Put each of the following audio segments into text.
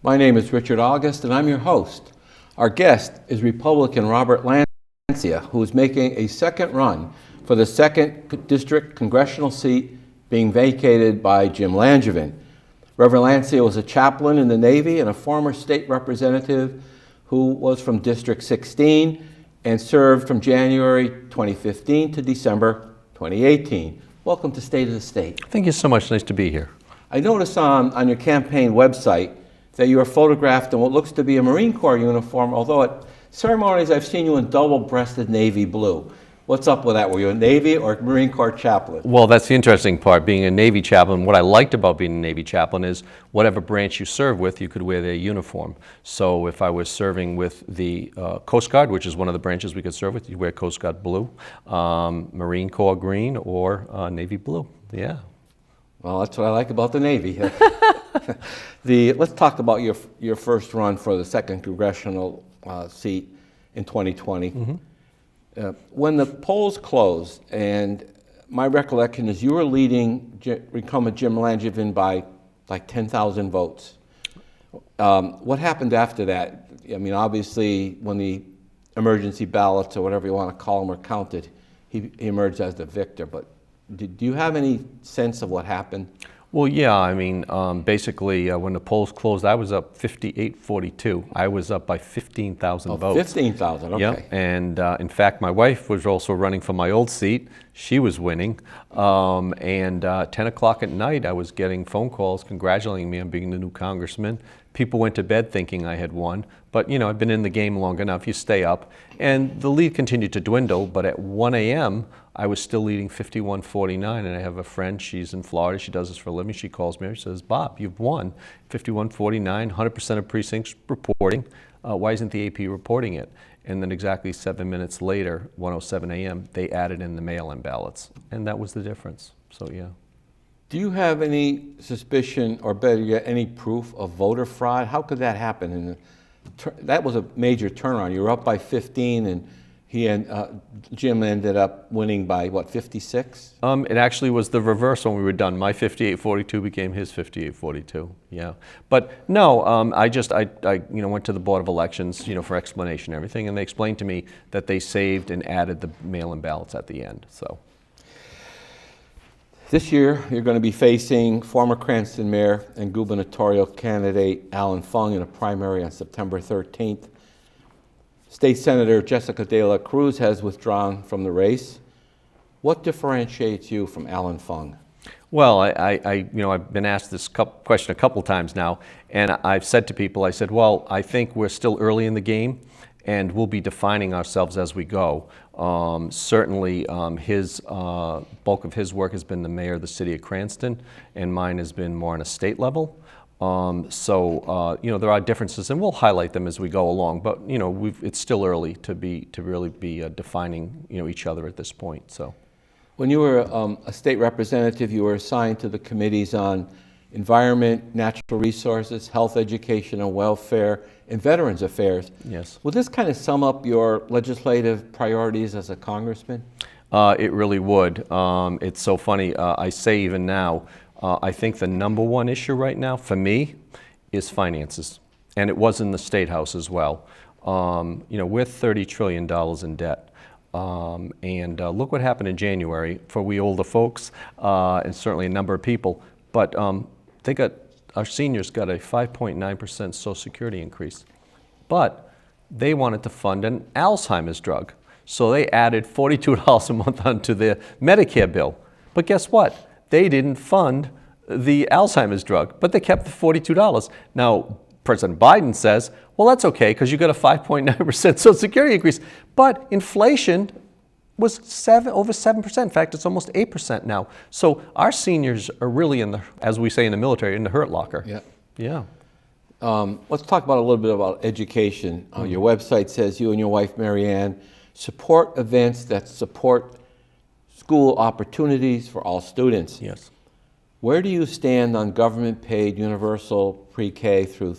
My name is Richard August, and I'm your host. Our guest is Republican Robert Lancia, who is making a second run for the 2nd District Congressional seat being vacated by Jim Langevin. Reverend Lancia was a chaplain in the Navy and a former state representative who was from District 16 and served from January 2015 to December 2018. Welcome to State of the State. Thank you so much. Nice to be here. I noticed on your campaign website that you are photographed in what looks to be a Marine Corps uniform, although at ceremonies I've seen you in double-breasted navy blue. What's up with that? Were you a Navy or Marine Corps chaplain? Well, that's the interesting part, being a Navy chaplain. What I liked about being a Navy chaplain is whatever branch you serve with, you could wear their uniform. So if I was serving with the Coast Guard, which is one of the branches we could serve with, you wear Coast Guard blue, Marine Corps green, or Navy blue. Yeah. Well, that's what I like about the Navy. Let's talk about your first run for the 2nd Congressional seat in 2020. Mm-hmm. When the polls closed, and my recollection is you were leading incumbent Jim Langevin by like 10,000 votes. What happened after that? I mean, obviously, when the emergency ballots or whatever you want to call them were counted, he emerged as the victor. But do you have any sense of what happened? Well, yeah, I mean, basically, when the polls closed, I was up 58-42. I was up by 15,000 votes. 15,000, okay. Yep. And in fact, my wife was also running for my old seat. She was winning. And 10 o'clock at night, I was getting phone calls congratulating me on being the new congressman. People went to bed thinking I had won. But, you know, I've been in the game long enough. You stay up. And the lead continued to dwindle. But at 1 a.m., I was still leading 51-49. And I have a friend, she's in Florida. She does this for a living. She calls me. She says, Bob, you've won 51-49, 100% of precincts reporting. Why isn't the AP reporting it? And then exactly 7 minutes later, 1:07 a.m., they added in the mail-in ballots. And that was the difference. So, yeah. Do you have any suspicion, or better yet, any proof of voter fraud? How could that happen? That was a major turnaround. You were up by 15, and Jim ended up winning by, what, 56? It actually was the reverse when we were done. My 58-42 became his 58-42. Yeah, but no, I went to the Board of Elections, for explanation and everything, and they explained to me that they saved and added the mail-in ballots at the end. So. This year, you're going to be facing former Cranston Mayor and gubernatorial candidate Alan Fung in a primary on September 13th. State Senator Jessica De La Cruz has withdrawn from the race. What differentiates you from Alan Fung? Well, I've been asked this question a couple times now, and I've said to people, I said, well, I think we're still early in the game, and we'll be defining ourselves as we go. Certainly, his bulk of his work has been the mayor of the city of Cranston, and mine has been more on a state level. There are differences, and we'll highlight them as we go along. But it's still early to really be defining each other at this point. So, when you were a state representative, you were assigned to the committees on environment, natural resources, health, education, and welfare, and veterans affairs. Yes. Would this kind of sum up your legislative priorities as a congressman? It really would. It's so funny. I say even now, I think the #1 issue right now for me is finances, and it was in the State House as well. We're $30 trillion in debt. Look what happened in January for we older folks, and certainly a number of people. But our seniors got a 5.9% Social Security increase. But they wanted to fund an Alzheimer's drug. So they added $42 a month onto their Medicare bill. But guess what? They didn't fund the Alzheimer's drug, but they kept the $42. Now, President Biden says, well, that's okay because you got a 5.9% Social Security increase. But inflation was over 7%. In fact, it's almost 8% now. So our seniors are really as we say in the military, in the hurt locker. Yeah. Yeah. Let's talk about a little bit about education. Your website says you and your wife, Marianne, support events that support school opportunities for all students. Yes. Where do you stand on government-paid universal pre-K through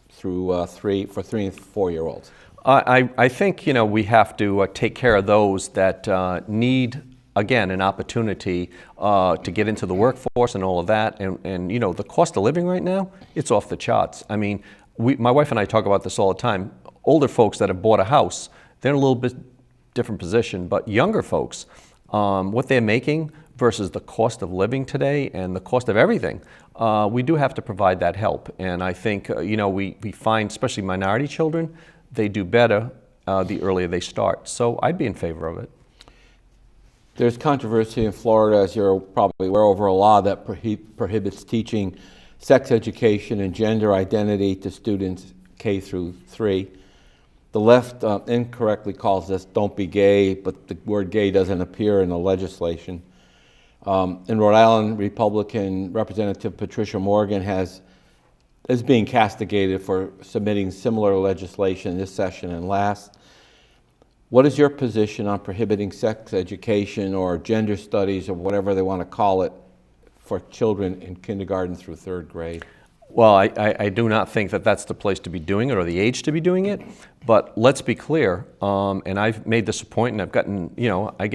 3 for 3 and 4-year-olds? I think we have to take care of those that need, again, an opportunity to get into the workforce and all of that. And the cost of living right now, it's off the charts. I mean, my wife and I talk about this all the time. Older folks that have bought a house, they're in a little bit different position, but younger folks, what they're making versus the cost of living today and the cost of everything, we do have to provide that help. And I think, we find, especially minority children, they do better the earlier they start. So I'd be in favor of it. There's controversy in Florida, as you're probably aware, over a law that prohibits teaching sex education and gender identity to students K through 3. The left incorrectly calls this "don't be gay," but the word "gay" doesn't appear in the legislation. In Rhode Island, Republican Representative Patricia Morgan is being castigated for submitting similar legislation this session and last. What is your position on prohibiting sex education or gender studies or whatever they want to call it for children in kindergarten through 3rd grade? Well, I do not think that that's the place to be doing it or the age to be doing it. But let's be clear, and I've made this a point, and I've gotten, I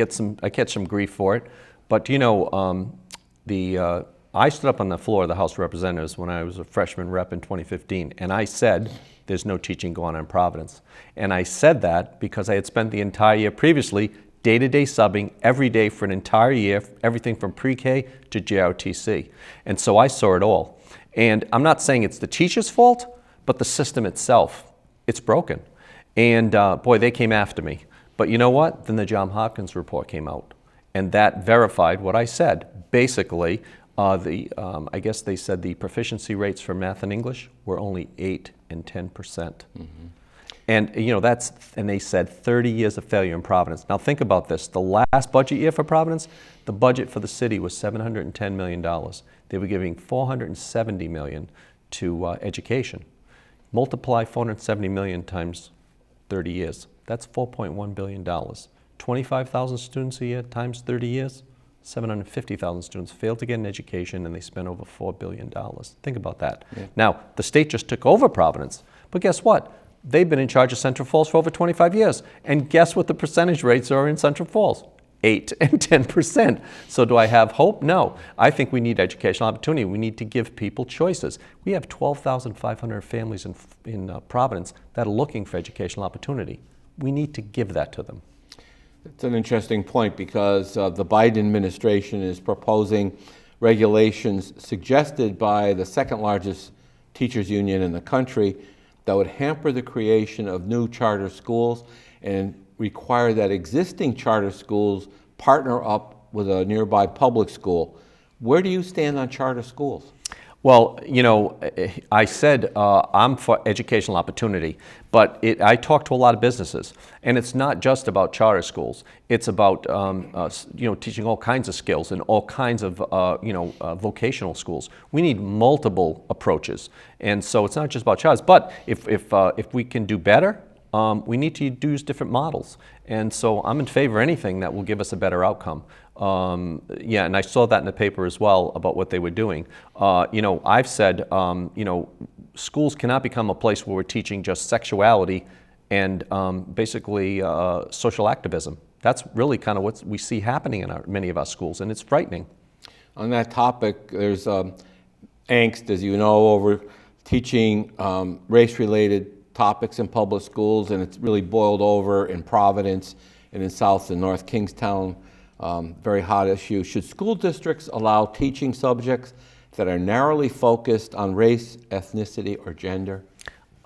catch some grief for it. But I stood up on the floor of the House of Representatives when I was a freshman rep in 2015, and I said there's no teaching going on in Providence. And I said that because I had spent the entire year previously day-to-day subbing every day for an entire year, everything from pre-K to JROTC. And so I saw it all. And I'm not saying it's the teacher's fault, but the system itself, it's broken. And boy, they came after me. But you know what? Then the Johns Hopkins report came out, and that verified what I said. Basically, I guess they said the proficiency rates for math and English were only 8 and 10%. Mm-hmm. And and they said 30 years of failure in Providence. Now think about this. The last budget year for Providence, the budget for the city was $710 million. They were giving $470 million to education. Multiply $470 million times 30 years. That's $4.1 billion. 25,000 students a year times 30 years, 750,000 students failed to get an education, and they spent over $4 billion. Think about that. Yeah. Now, the state just took over Providence, but guess what? They've been in charge of Central Falls for over 25 years. And guess what the percentage rates are in Central Falls? 8 and 10%. So do I have hope? No. I think we need educational opportunity. We need to give people choices. We have 12,500 families in Providence that are looking for educational opportunity. We need to give that to them. It's an interesting point because the Biden administration is proposing regulations suggested by the 2nd largest teachers union in the country that would hamper the creation of new charter schools and require that existing charter schools partner up with a nearby public school. Where do you stand on charter schools? Well, I said I'm for educational opportunity, but I talk to a lot of businesses, and it's not just about charter schools. It's about teaching all kinds of skills and all kinds of vocational schools. We need multiple approaches, and so it's not just about charters. But if we can do better, we need to use different models, and so I'm in favor of anything that will give us a better outcome. And I saw that in the paper as well about what they were doing. I've said, schools cannot become a place where we're teaching just sexuality and basically social activism. That's really kind of what we see happening in many of our schools, and it's frightening. On that topic, there's angst, as you know, over teaching race-related topics in public schools, and it's really boiled over in Providence and in South and North Kingstown. Very hot issue. Should school districts allow teaching subjects that are narrowly focused on race, ethnicity, or gender?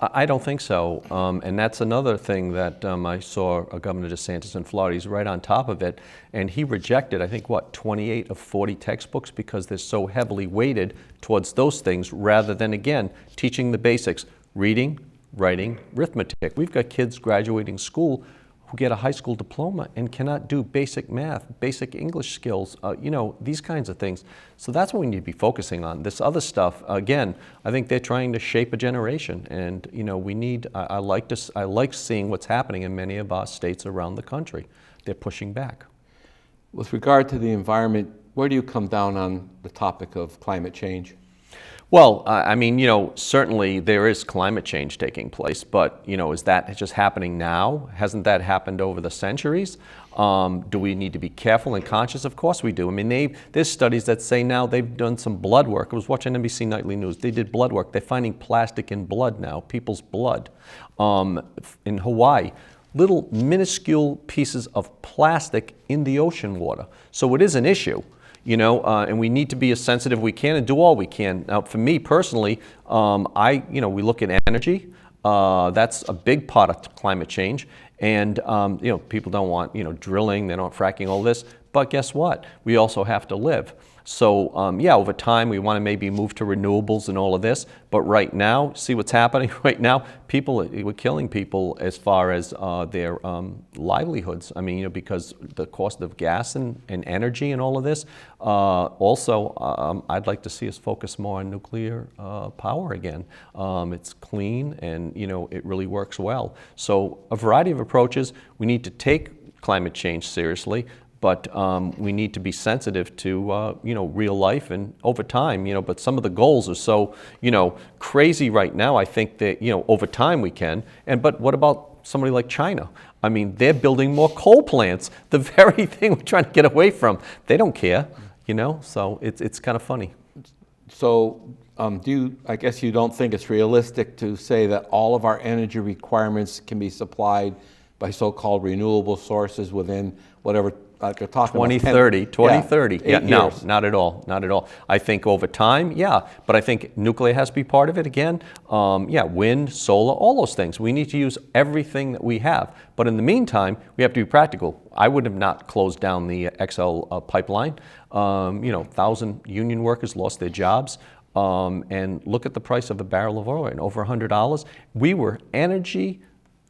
I don't think so, and that's another thing that I saw Governor DeSantis in Florida. He's right on top of it, and he rejected, I think, 28 of 40 textbooks because they're so heavily weighted towards those things rather than, again, teaching the basics, reading, writing, arithmetic. We've got kids graduating school who get a high school diploma and cannot do basic math, basic English skills, these kinds of things. So that's what we need to be focusing on. This other stuff, again, I think they're trying to shape a generation, and I like seeing what's happening in many of our states around the country. They're pushing back. With regard to the environment, where do you come down on the topic of climate change? Well, certainly there is climate change taking place, but, is that just happening now? Hasn't that happened over the centuries? Do we need to be careful and conscious? Of course we do. I mean, there's studies that say now they've done some blood work. I was watching NBC Nightly News. They did blood work. They're finding plastic in blood now, people's blood. In Hawaii, little minuscule pieces of plastic in the ocean water. So it is an issue. And we need to be as sensitive we can and do all we can. Now, for me personally, we look at energy. That's a big part of climate change. And, people don't want, drilling, they don't want fracking, all this. But guess what? We also have to live. So, over time, we want to maybe move to renewables and all of this. But right now, see what's happening right now? We're killing people as far as their livelihoods. I mean, because the cost of gas and energy and all of this. Also, I'd like to see us focus more on nuclear power again. It's clean and, it really works well. So a variety of approaches. We need to take climate change seriously. But we need to be sensitive to, real life and over time, but some of the goals are so, crazy right now. I think that, over time we can. But what about somebody like China? I mean, they're building more coal plants, the very thing we're trying to get away from. They don't care, so it's kind of funny. So I guess you don't think it's realistic to say that all of our energy requirements can be supplied by so-called renewable sources within whatever, like you're talking 2030, about 2030. Yeah, no, years. not at all, not at all. I think over time, yeah, but I think nuclear has to be part of it again. Wind, solar, all those things. We need to use everything that we have. But in the meantime, we have to be practical. I would have not closed down the XL pipeline. 1,000 union workers lost their jobs. And look at the price of a barrel of oil, and over $100. We were energy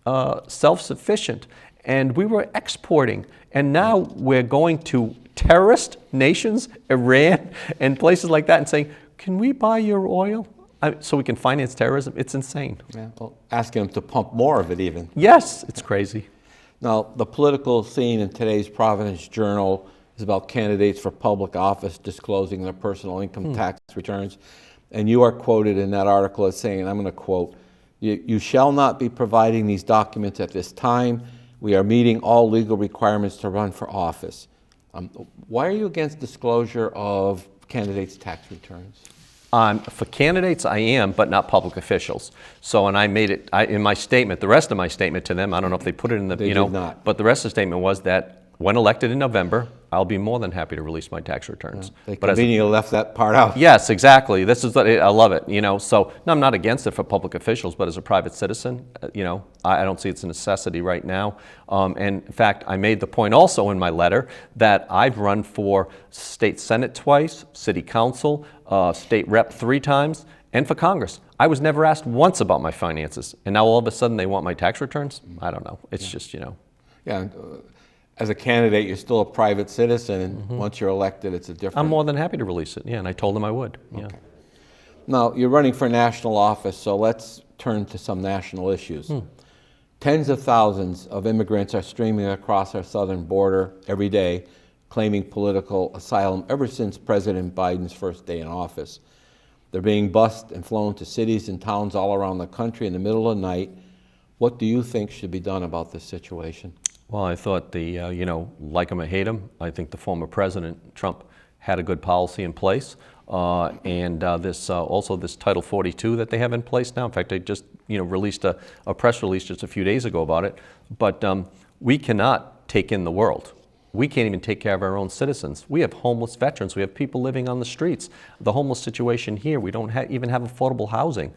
self-sufficient, and we were exporting. And now we're going to terrorist nations, Iran, and places like that, and saying, can we buy your oil so we can finance terrorism? It's insane. Yeah, well, asking them to pump more of it even. Yes, it's crazy. Now, the political scene in today's Providence Journal is about candidates for public office disclosing their personal income tax returns. And you are quoted in that article as saying, and I'm going to quote, you shall not be providing these documents at this time. We are meeting all legal requirements to run for office. Why are you against disclosure of candidates' tax returns? For candidates, I am, but not public officials. So, and I made it in my statement, the rest of my statement to them, I don't know if they put it in the, They did not. But the rest of the statement was that when elected in November, I'll be more than happy to release my tax returns. They But conveniently left that part out. yes, exactly. This is I love it. So no, I'm not against it for public officials, but as a private citizen, I don't see it's a necessity right now. And in fact, I made the point also in my letter that I've run for state senate twice, city council, state rep 3 times, and for Congress. I was never asked once about my finances, and now all of a sudden they want my tax returns. I don't know. It's just Yeah. As a candidate, you're still a private citizen, and once you're elected, it's a different... I'm more than happy to release it, yeah, and I told them I would, yeah. Okay. Now, you're running for national office, so let's turn to some national issues. Tens of thousands of immigrants are streaming across our southern border every day, claiming political asylum ever since President Biden's first day in office. They're being bused and flown to cities and towns all around the country in the middle of the night. What do you think should be done about this situation? Well, I thought like him or hate him, I think the former President Trump had a good policy in place. And also this Title 42 that they have in place now. In fact, they just released a press release just a few days ago about it. But we cannot take in the world. We can't even take care of our own citizens. We have homeless veterans. We have people living on the streets. The homeless situation here, we don't even have affordable housing.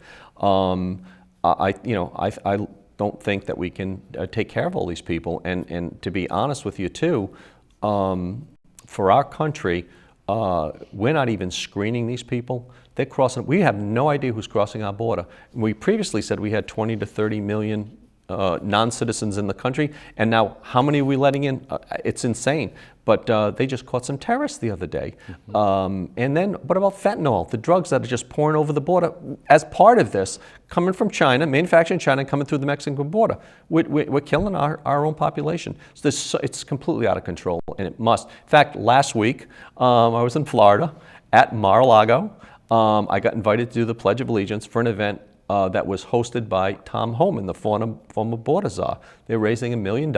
I don't think that we can take care of all these people. And to be honest with you too, for our country, we're not even screening these people. They're crossing. We have no idea who's crossing our border. We previously said we had 20 to 30 million non-citizens in the country, and now how many are we letting in? It's insane. But they just caught some terrorists the other day. And then what about fentanyl, the drugs that are just pouring over the border as part of this, coming from China, manufactured in China, coming through the Mexican border? We're killing our own population. So it's completely out of control, and it must. In fact, last week, I was in Florida at Mar-a-Lago. I got invited to do the Pledge of Allegiance for an event that was hosted by Tom Homan, the former border czar. They're raising $1 million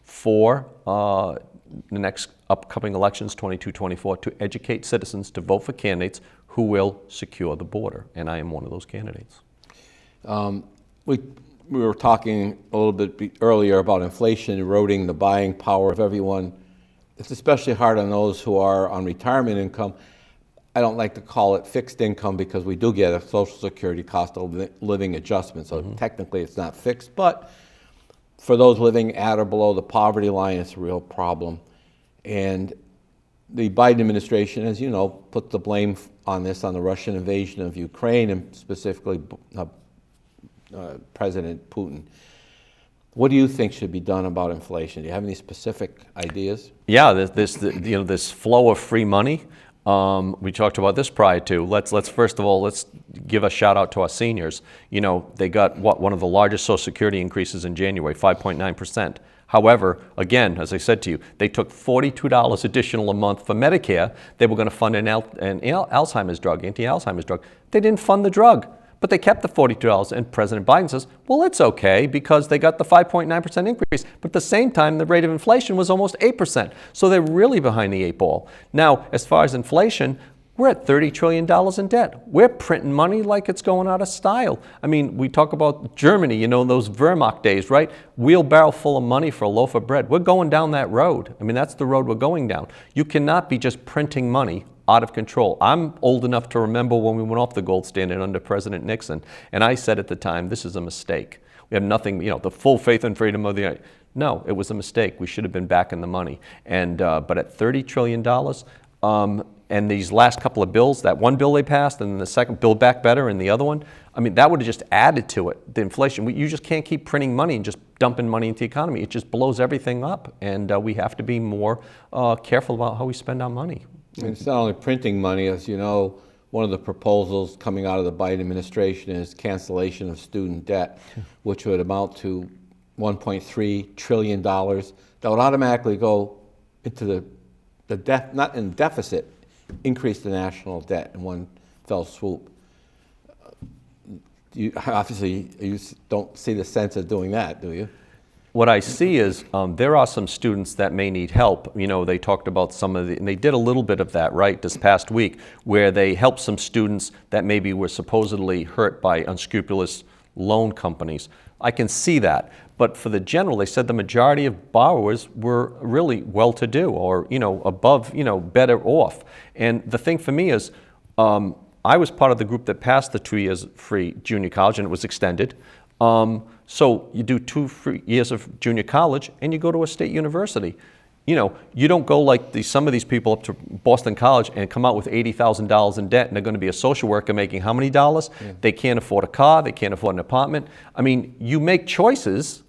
for the next upcoming elections, 22, 24, to educate citizens to vote for candidates who will secure the border, and I am one of those candidates. We were talking a little bit earlier about inflation eroding the buying power of everyone. It's especially hard on those who are on retirement income. I don't like to call it fixed income because we do get a Social Security cost of living adjustment, so technically it's not fixed, but for those living at or below the poverty line, it's a real problem. And the Biden administration, as you know, put the blame on this on the Russian invasion of Ukraine, and specifically President Putin. What do you think should be done about inflation? Do you have any specific ideas? Yeah, this flow of free money. We talked about this prior to. Let's first of all, let's give a shout out to our seniors. You know, they got one of the largest Social Security increases in January, 5.9%. However, again, as I said to you, they took $42 additional a month for Medicare. They were going to fund an Alzheimer's drug, anti-Alzheimer's drug. They didn't fund the drug, but they kept the $42, and President Biden says, well, it's okay because they got the 5.9% increase. But at the same time, the rate of inflation was almost 8%. So they're really behind the 8 ball. Now, as far as inflation, we're at $30 trillion in debt. We're printing money like it's going out of style. I mean, we talk about Germany, you know, those Wehrmacht days, right? Wheelbarrow full of money for a loaf of bread. We're going down that road. I mean, that's the road we're going down. You cannot be just printing money out of control. I'm old enough to remember when we went off the gold standard under President Nixon, and I said at the time, this is a mistake. We have nothing, you know, the full faith and freedom of the... No, it was a mistake. We should have been back in the money. And but at $30 trillion, and these last couple of bills, that one bill they passed and then the second, Build Back Better, and the other one, I mean, that would have just added to it, the inflation. You just can't keep printing money and just dumping money into the economy. It just blows everything up, and we have to be more careful about how we spend our money. And it's not only printing money, as you know, one of the proposals coming out of the Biden administration is cancellation of student debt, which would amount to $1.3 trillion. That would automatically go into the not in deficit, increase the national debt in one fell swoop. Obviously, you don't see the sense of doing that, do you? What I see is there are some students that may need help. You know, they talked about some of and they did a little bit of that, right, this past week, where they helped some students that maybe were supposedly hurt by unscrupulous loan companies. I can see that. But for the general, they said the majority of borrowers were really well-to-do or, you know, above, you know, better off. And the thing for me is I was part of the group that passed the 2 years free junior college, and it was extended. So you do 2 free years of junior college and you go to a state university. You know, you don't go like some of these people up to Boston College and come out with $80,000 in debt, and they're going to be a social worker making how many dollars? Yeah. They can't afford a car, they can't afford an apartment. I mean, you make choices,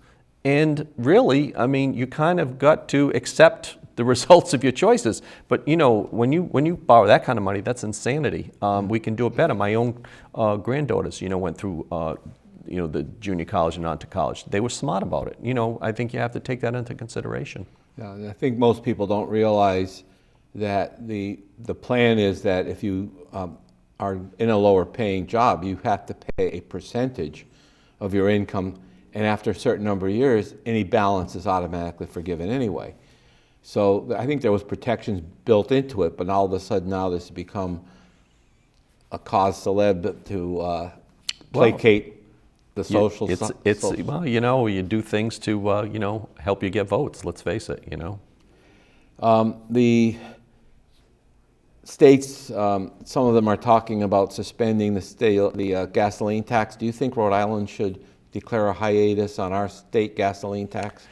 and really, I mean, you kind of got to accept the results of your choices. But you know, when you borrow that kind of money, that's insanity. We can do it better. My own granddaughters, you know, went through you know, the junior college and on to college. They were smart about it. You know, I think you have to take that into consideration. Yeah, I think most people don't realize that the plan is that if you are in a lower paying job, you have to pay a percentage of your income, and after a certain number of years, any balance is automatically forgiven anyway. So I think there was protections built into it, but all of a sudden now this has become a cause célèbre to placate the social. Well, you know, you do things to you know, help you get votes. Let's face it, you know. The states, some of them are talking about suspending the gasoline tax. Do you think Rhode Island should declare a hiatus on our state gasoline tax?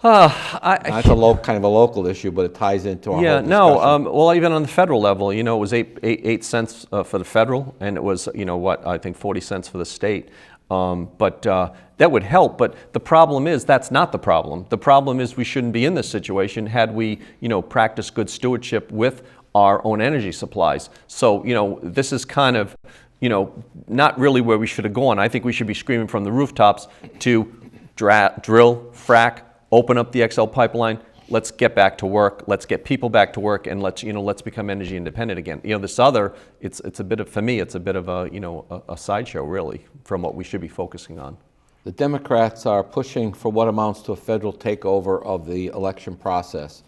That's kind of a local issue, but it ties into our whole discussion. No, well, even on the federal level, you know, it was 8 cents for the federal, and it was, you know, what, I think 40 cents for the state. But that would help, but the problem is that's not the problem. The problem is we shouldn't be in this situation had we, you know, practiced good stewardship with our own energy supplies. So, you know, this is kind of, you know, not really where we should have gone. I think we should be screaming from the rooftops to drill, frack, open up the XL pipeline. Let's get back to work. Let's get people back to work, and let's become energy independent again. You know, this other, it's a bit of, for me, it's a bit of a, you know, a sideshow really from what we should be focusing on. The Democrats are pushing for what amounts to a federal takeover of the election process.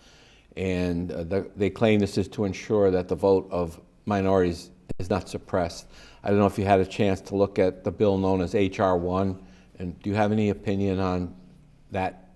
And they claim this is to ensure that the vote of minorities is not suppressed. I don't know if you had a chance to look at the bill known as H.R. 1, and do you have any opinion on that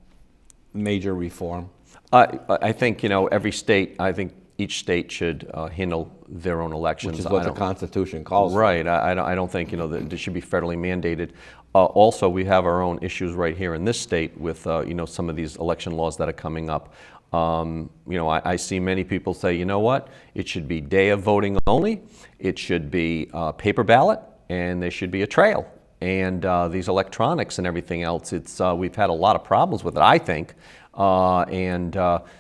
major reform? I think, every state, I think each state should handle their own elections. Which is what the Constitution calls for. Right. I don't think, that this should be federally mandated. Also, we have our own issues right here in this state with, some of these election laws that are coming up. I see many people say, you know what, it should be day of voting only, it should be paper ballot, and there should be a trail. And these electronics and everything else, we've had a lot of problems with it, I think.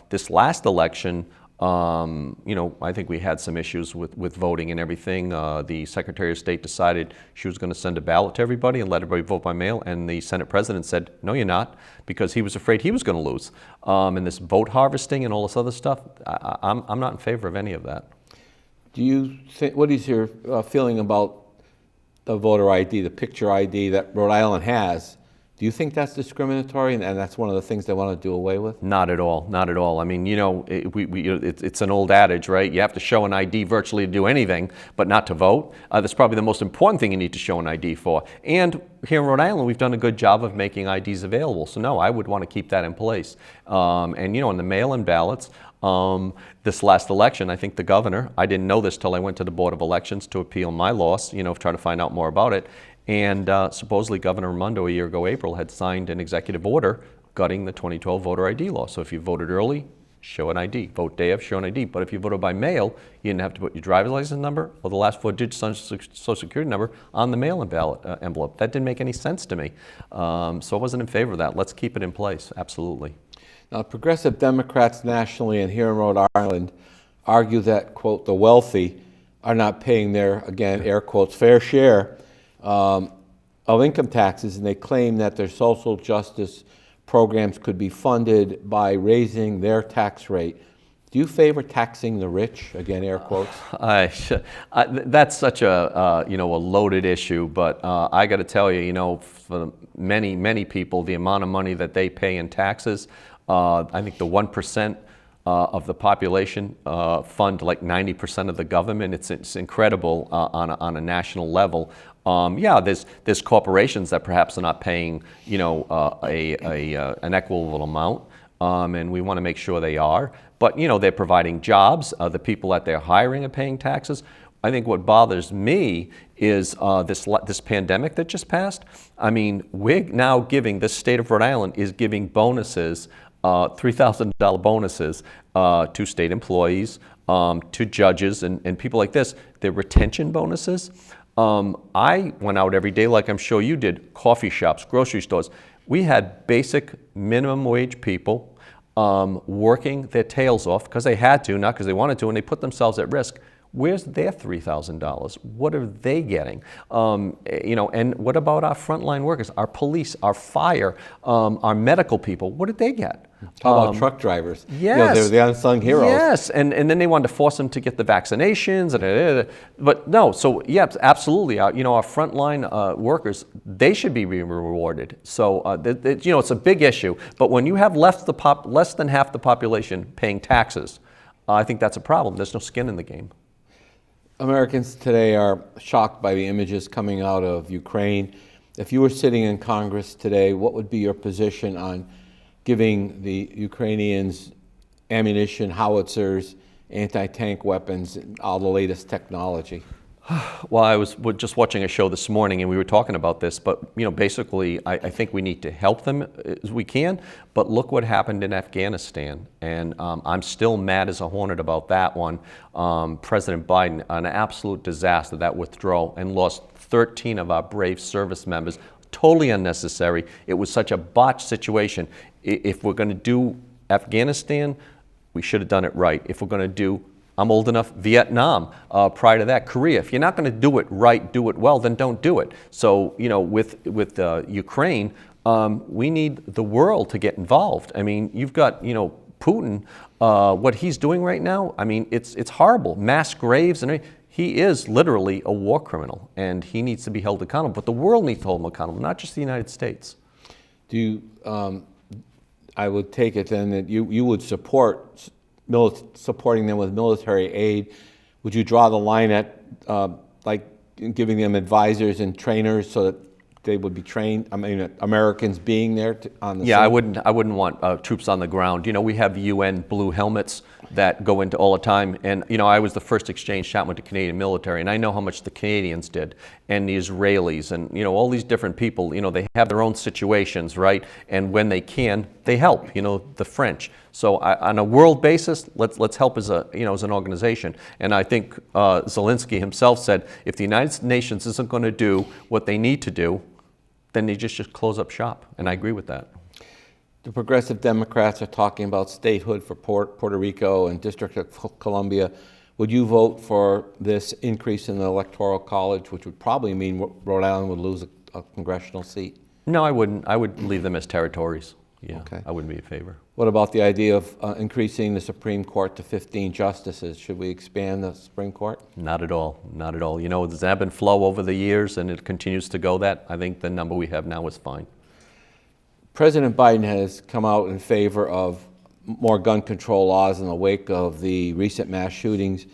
This last election, I think we had some issues with voting and everything. The Secretary of State decided she was going to send a ballot to everybody and let everybody vote by mail, and the Senate President said, no, you're not, because he was afraid he was going to lose. And this vote harvesting and all this other stuff, I'm not in favor of any of that. Do you think, what is your feeling about the voter ID, the picture ID that Rhode Island has? Do you think that's discriminatory, and that's one of the things they want to do away with? Not at all, not at all. I mean, it's an old adage, right? You have to show an ID virtually to do anything, but not to vote. That's probably the most important thing you need to show an ID for. And here in Rhode Island, we've done a good job of making IDs available. So no, I would want to keep that in place. In the mail-in ballots, this last election, I think the governor, I didn't know this till I went to the Board of Elections to appeal my loss, try to find out more about it. And supposedly Governor Raimondo a year ago, April, had signed an executive order gutting the 2012 voter ID law. So if you voted early, show an ID. Vote day of, show an ID. But if you voted by mail, you didn't have to put your driver's license number or the last 4 digits on your Social Security number on the mail-in ballot envelope. That didn't make any sense to me. So I wasn't in favor of that. Let's keep it in place, absolutely. Now, progressive Democrats nationally and here in Rhode Island argue that, quote, the wealthy are not paying their, again, air quotes, fair share of income taxes, and they claim that their social justice programs could be funded by raising their tax rate. Do you favor taxing the rich? Again, air quotes. That's such a a loaded issue, but I got to tell you, for many people, the amount of money that they pay in taxes, I think the 1% of the population fund like 90% of the government. It's incredible on a national level. There's corporations that perhaps are not paying an equitable amount, and we want to make sure they are. But they're providing jobs. The people that they're hiring are paying taxes. I think what bothers me is this pandemic that just passed. I mean, we're now giving, the state of Rhode Island is giving bonuses, $3,000 bonuses to state employees, to judges and people like this. They're retention bonuses. I went out every day, like I'm sure you did, coffee shops, grocery stores. We had basic minimum wage people working their tails off because they had to, not because they wanted to, and they put themselves at risk. Where's their $3,000? What are they getting? And what about our frontline workers, our police, our fire, our medical people? What did they get? How about truck drivers? Yes. They're the unsung heroes. Yes, and then they wanted to force them to get the vaccinations. But no, so yeah, absolutely. Our frontline workers, they should be rewarded. So, it's a big issue. But when you have less than half the population paying taxes, I think that's a problem. There's no skin in the game. Americans today are shocked by the images coming out of Ukraine. If you were sitting in Congress today, what would be your position on giving the Ukrainians ammunition, howitzers, anti-tank weapons, and all the latest technology? Well, I was just watching a show this morning, and we were talking about this. But basically, I think we need to help them as we can. But look what happened in Afghanistan, and I'm still mad as a hornet about that one. President Biden, an absolute disaster, that withdrawal, and lost 13 of our brave service members. Totally unnecessary. It was such a botched situation. If we're going to do Afghanistan, we should have done it right. If we're going to do, I'm old enough, Vietnam, prior to that, Korea. If you're not going to do it right, do it well, then don't do it. So, with Ukraine, we need the world to get involved. I mean, you've got, Putin, what he's doing right now, I mean, it's horrible. Mass graves and everything. he is literally a war criminal, and he needs to be held accountable. But the world needs to hold him accountable, not just the United States. Do you, I would take it then that you would support supporting them with military aid. Would you draw the line at like giving them advisors and trainers so that they would be trained? I mean, Americans being there on the Yeah, scene? I wouldn't want troops on the ground. You know, we have UN blue helmets that go into all the time, and you know, I was the first exchange chaplain with the Canadian military, and I know how much the Canadians did, and the Israelis, and you know, all these different people. You know, they have their own situations, right? And when they can, they help. You know, the French. So on a world basis, let's help as a, you know, as an organization. And I think Zelensky himself said, if the United Nations isn't going to do what they need to do, then they just close up shop. And I agree with that. The Progressive Democrats are talking about statehood for Puerto Rico and District of Columbia. Would you vote for this increase in the Electoral College, which would probably mean Rhode Island would lose a congressional seat? No, I wouldn't. I would leave them as territories. Yeah, Okay. I wouldn't be in favor. What about the idea of increasing the Supreme Court to 15 justices? Should we expand the Supreme Court? Not at all. Not at all. You know, there's ebb and flow over the years, and it continues to go that. I think the number we have now is fine. President Biden has come out in favor of more gun control laws in the wake of the recent mass shootings.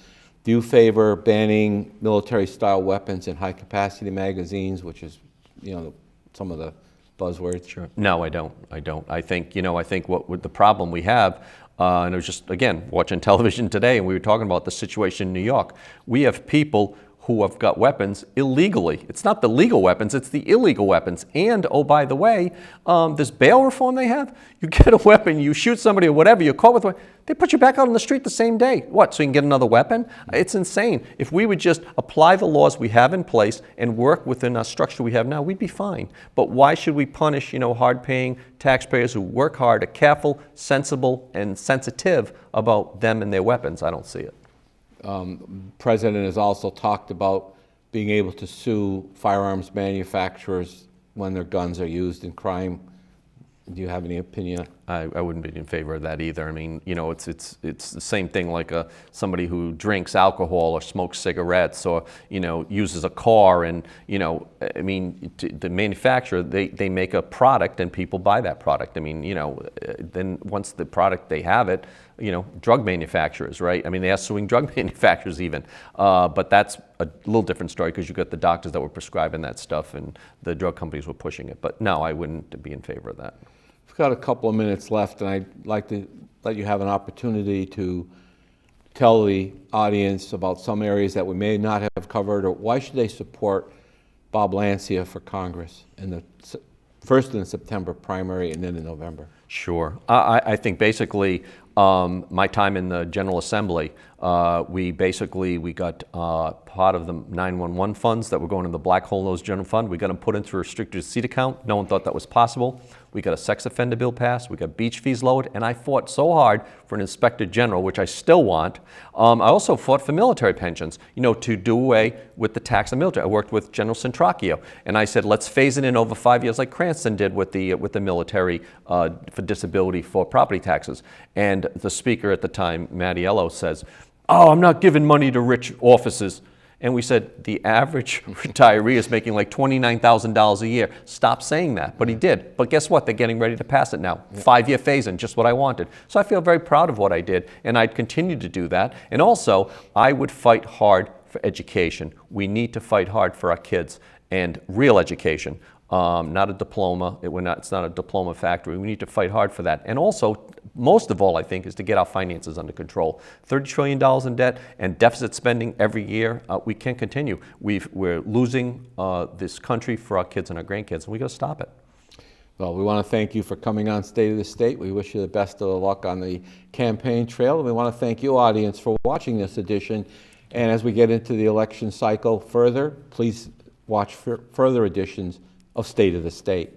Do you favor banning military-style weapons in high-capacity magazines, which is, you know, some of the buzzwords? Sure. No, I don't. I don't. I think, you know, I think what the problem we have, and I was just, again, watching television today, and we were talking about the situation in New York. We have people who have got weapons illegally. It's not the legal weapons, it's the illegal weapons. And, oh, by the way, this bail reform they have, you get a weapon, you shoot somebody or whatever, you're caught with one, they put you back out on the street the same day. What, so you can get another weapon? It's insane. If we would just apply the laws we have in place and work within our structure we have now, we'd be fine. But why should we punish, you know, hard-paying taxpayers who work hard, are careful, sensible, and sensitive about them and their weapons? I don't see it. President has also talked about being able to sue firearms manufacturers when their guns are used in crime. Do you have any opinion? I wouldn't be in favor of that either. I mean, you know, it's the same thing like somebody who drinks alcohol or smokes cigarettes or, you know, uses a car and, you know, I mean, the manufacturer, they make a product and people buy that product. I mean, you know, then once the product, they have it, you know, drug manufacturers, right? I mean, they are suing drug manufacturers even. But that's a little different story because you've got the doctors that were prescribing that stuff and the drug companies were pushing it. But no, I wouldn't be in favor of that. We've got a couple of minutes left, and I'd like to let you have an opportunity to tell the audience about some areas that we may not have covered, or why should they support Bob Lancia for Congress in the first in the September primary and then in November? Sure. I think basically my time in the General Assembly, we got part of the 911 funds that were going in the black hole nose general fund. We got them put into a restricted seat account. No one thought that was possible. We got a sex offender bill passed. We got beach fees lowered. And I fought so hard for an inspector general, which I still want. I also fought for military pensions, you know, to do away with the tax on military. I worked with General Centracchio, and I said, let's phase it in over 5 years like Cranston did with the military for disability for property taxes. And the speaker at the time, Mattiello, says, oh, I'm not giving money to rich officers. And we said, the average retiree is making like $29,000 a year. Stop saying that. But he did. But guess what? They're getting ready to pass it now. 5-year phase-in, just what I wanted. So I feel very proud of what I did, and I'd continue to do that. And also, I would fight hard for education. We need to fight hard for our kids and real education. Not a diploma. It's not a diploma factory. We need to fight hard for that. And also, most of all, I think, is to get our finances under control. $30 trillion in debt and deficit spending every year. We can't continue. We're losing this country for our kids and our grandkids, and we got to stop it. Well, we want to thank you for coming on State of the State. We wish you the best of luck on the campaign trail. And we want to thank you, audience, for watching this edition. And as we get into the election cycle further, please watch for further editions of State of the State.